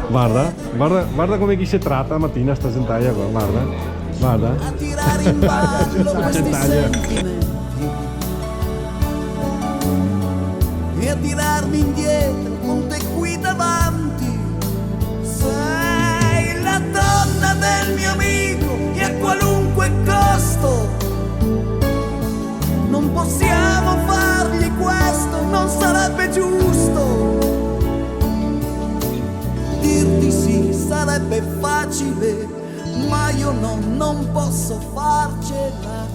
Guarda, guarda come chi si tratta mattina sta gentaglia qua, guarda. A tirare in ballo questi Gentaglia. sentimenti e a tirarmi indietro con te qui davanti. Sei la donna del mio amico e a qualunque costo non possiamo fargli questo, non sarebbe giusto. Dirti sì sarebbe facile, ma io non posso farcela.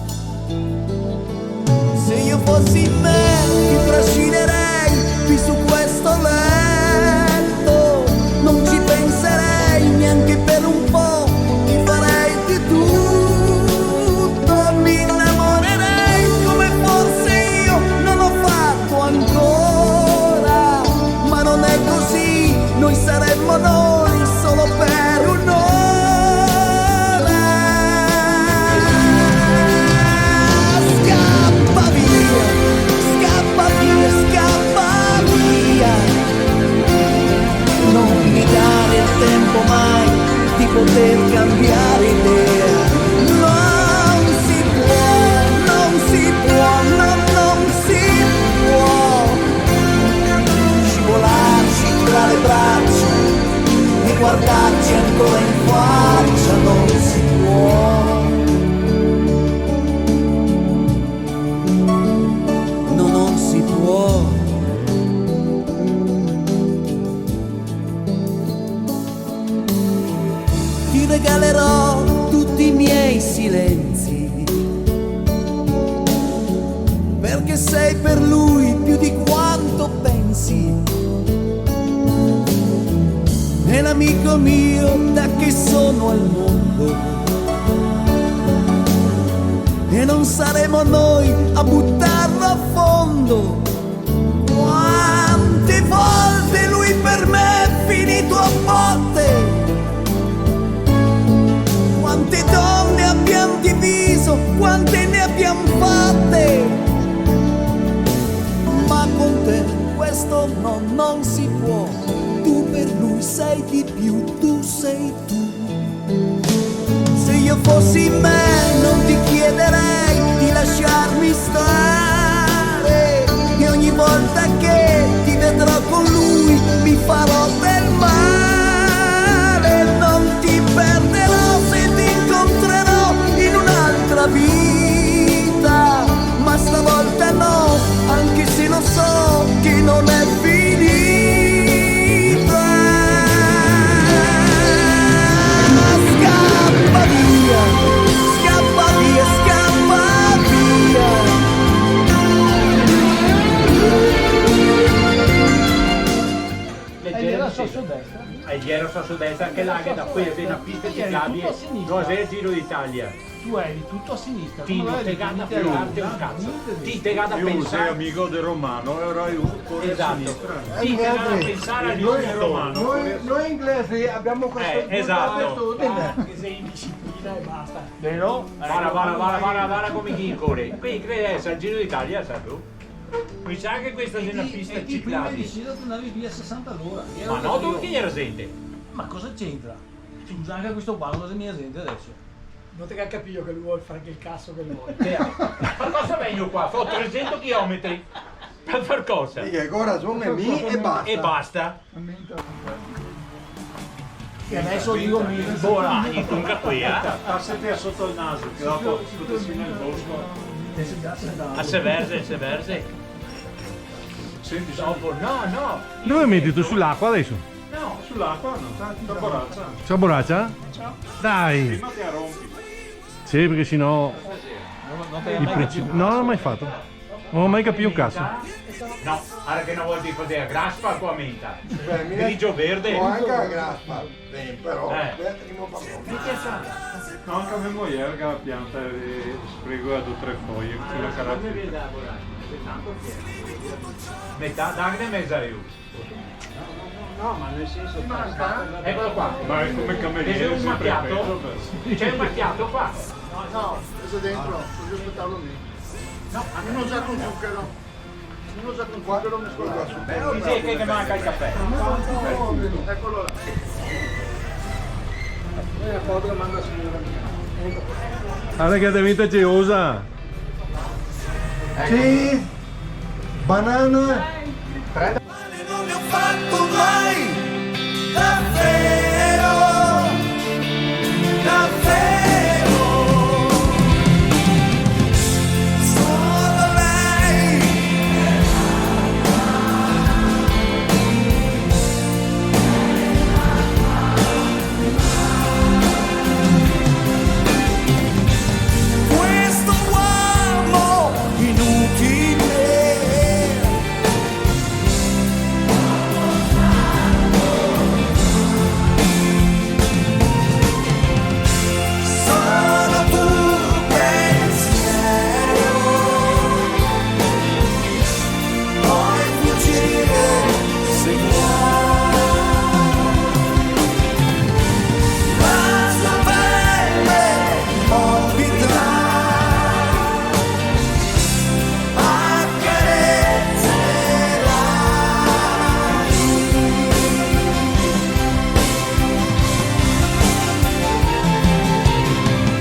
Se io fossi me ti trascinerei qui su questo letto, non ci penserei neanche per un po', ti farei di tutto, mi innamorerei come forse io non ho fatto ancora, ma non è così, noi saremmo noi solo per un'ora. Scappa via, scappa via, scappa via. Non mi dare il tempo mai di poter cambiare idea. Non si può, non si può, non si può scivolarci tra le braccia e guardarci ancora in faccia, non si può. No, non si può. Ti regalerò tutti i miei silenzi, perché sei per lui più di quanto pensi. È l'amico mio da che sono al mondo, e non saremo noi a buttarlo a fondo. Quante volte lui per me è finito a botte, quante donne abbiamo diviso, quante ne abbiamo fatte, ma con te questo no, non si può. Tu per lui sei di più, tu sei tu. Se io fossi me non ti chiederei di lasciarmi stare, e ogni volta che ti vedrò con lui mi farò del male. Non ti perderò se ti incontrerò in un'altra vita, ma stavolta no, anche se lo so che non è finita. Scappa via, scappa via, scappa via. Leggero sta su destra. Leggero sta su destra, che larga da qui è una pista ciclabile, cos'è il Giro d'Italia? Tu eri tutto a sinistra. Ti non te gada più arte un cazzo, ti te gada Io sei pensare. amico del Romano e ora io corro a Esatto, sinistra. ti te gada pensare agli uomini romano. Noi inglesi abbiamo questo esatto. abitudine. Che sei in disciplina e basta. Vero? Guarda come chi corre. Qui crede essere il Giro d'Italia, sai tu? Mi sa che questa è una pista E ti prima di ciclabile. sera tu andavi via 60 all'ora. Ma no, dove chi era gente? Ma cosa c'entra? Scusa, anche questo qua cosa mi gente adesso? Non te che capito che lui vuole fare il cazzo che vuole. Ma cosa vengo qua? Ho 300 km per far cosa? Che ora sono mi e basta. E basta. E adesso io mi Borani, comunque qui, Passati sotto il naso, che dopo potessi nel bosco. A Severse. Senti, Dopo, no. Dove metti tu sull'acqua adesso? No, sull'acqua no, da borraccia. C'è borraccia? Dai! Prima ti arrompi. Sì, perché sennò no, non ho mai fatto. Non ho mai capito un cazzo. No, ora che non vuol dire cos'è, graspa o a menta? Beh, mi Grigio verde? ho anche la grappa, però primo No, anche a me muoia che la pianta sprego a 2 o 3 foglie sulla caratteristica. Metà, dagne e mezza io. No, ma nel senso Eccolo qua. Ma è come cameriere, C'è un sempre macchiato? peggio. C'è un macchiato qua? No, questo dentro, voglio aspettarlo lì. No, Non già con zucchero. Sì, che manca il caffè. Eccolo là. La foto che manda signora mia. Guarda che diventa geosa. Sì. Banana. Male non ne ho fatto mai, davvero, davvero. Solo lei. Questo uomo inutile. Sono puro pensiero, puoi fuggire se vuoi, la sua pelle morbida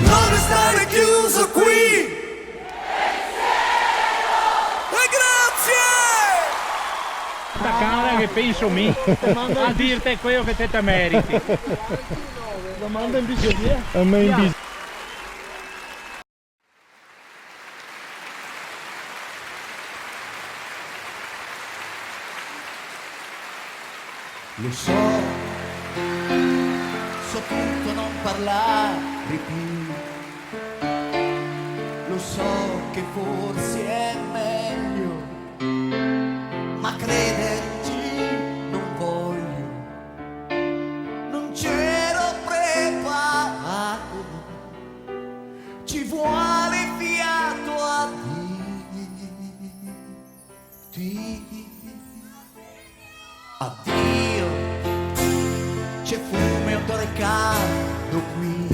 non restare chiuso qui. E grazie. La camera che penso mi a dirti quello che te meriti. Domanda in bisogno. A me in bis- Lo so tutto non parlare più, lo so che forse è meglio, ma crederci non voglio, non c'ero preparato, ci vuole fiato a dirti addio, c'è fumo e odore caldo qui,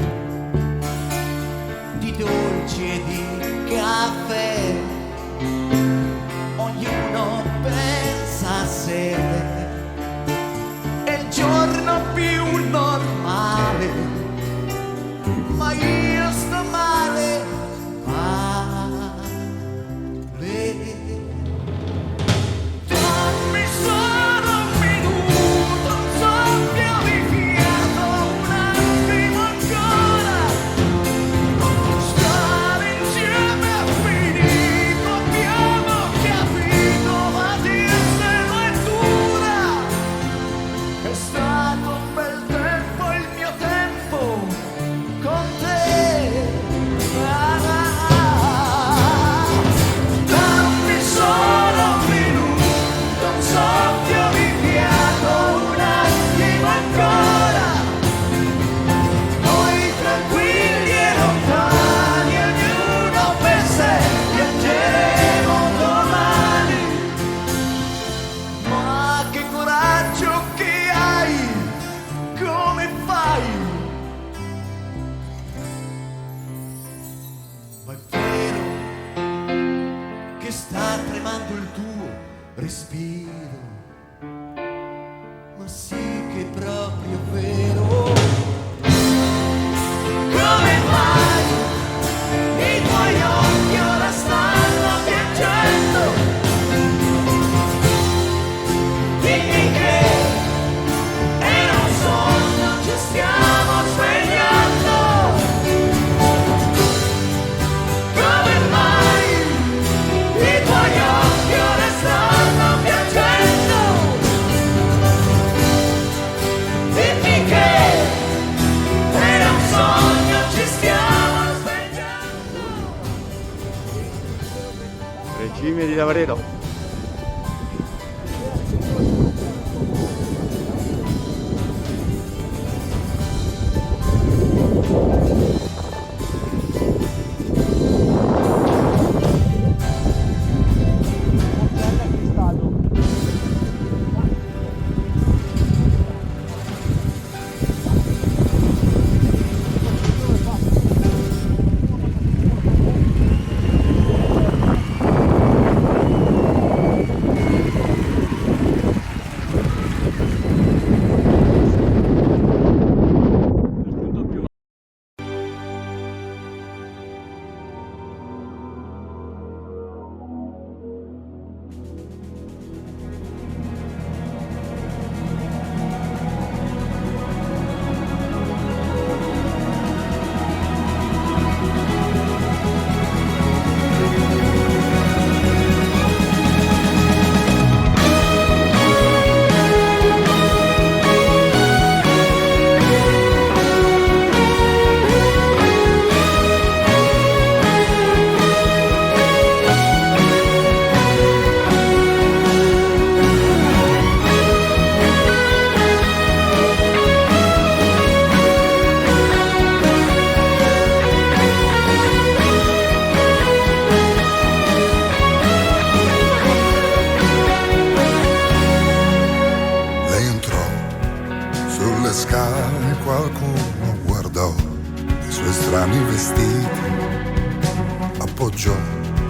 di dolci e di caffè, ognuno pensa a sé, è il giorno più normale, ma io sto male, dammi solo un minuto, un soffio di fiato, un attimo ancora, stare insieme è finito, abbiamo capito, ma dirselo è dura, è stato un bel tempo il mio tempo con te. Dammi solo un minuto, un soffio di fiato, un attimo ancora, noi tranquilli e lontani, ognuno per sé, piangeremo domani. Ma che coraggio che hai, come fai? Ma è vero che sta tremando il tuo respiro, ma sì che è proprio vero. Come mai i tuoi occhi ora stanno piangendo? Dimmi che era un sogno, ci stiamo svegliando. Come mai i tuoi occhi ora stanno piangendo? Dimmi che era un sogno, ci stiamo svegliando. Regime di Lavaredo. sulle scale qualcuno guardò i suoi strani vestiti, appoggiò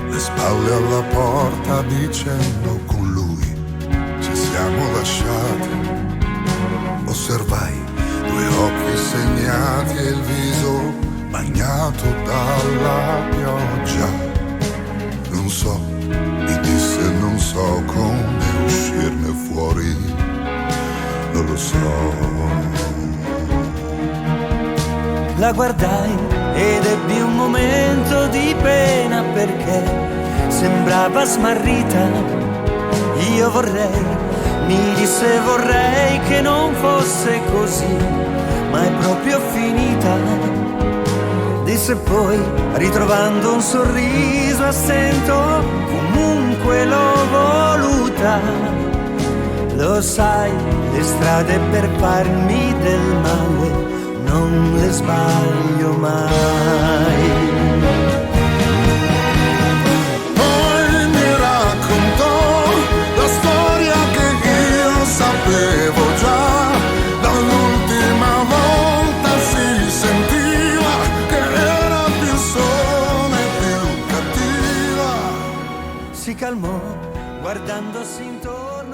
le spalle alla porta dicendo con lui ci siamo lasciati. Osservai due occhi segnati e il viso bagnato dalla pioggia. Non so, mi disse, non so come uscirne fuori, non lo so. La guardai ed ebbi un momento di pena perché sembrava smarrita. Io vorrei, mi disse vorrei che non fosse così, ma è proprio finita. Disse poi, ritrovando un sorriso a stento, comunque l'ho voluta. Lo sai, le strade per farmi del male non le sbaglio mai. Poi mi raccontò la storia che io sapevo già, dall'ultima volta si sentiva che era più sola e più cattiva. Si calmò guardandosi intorno.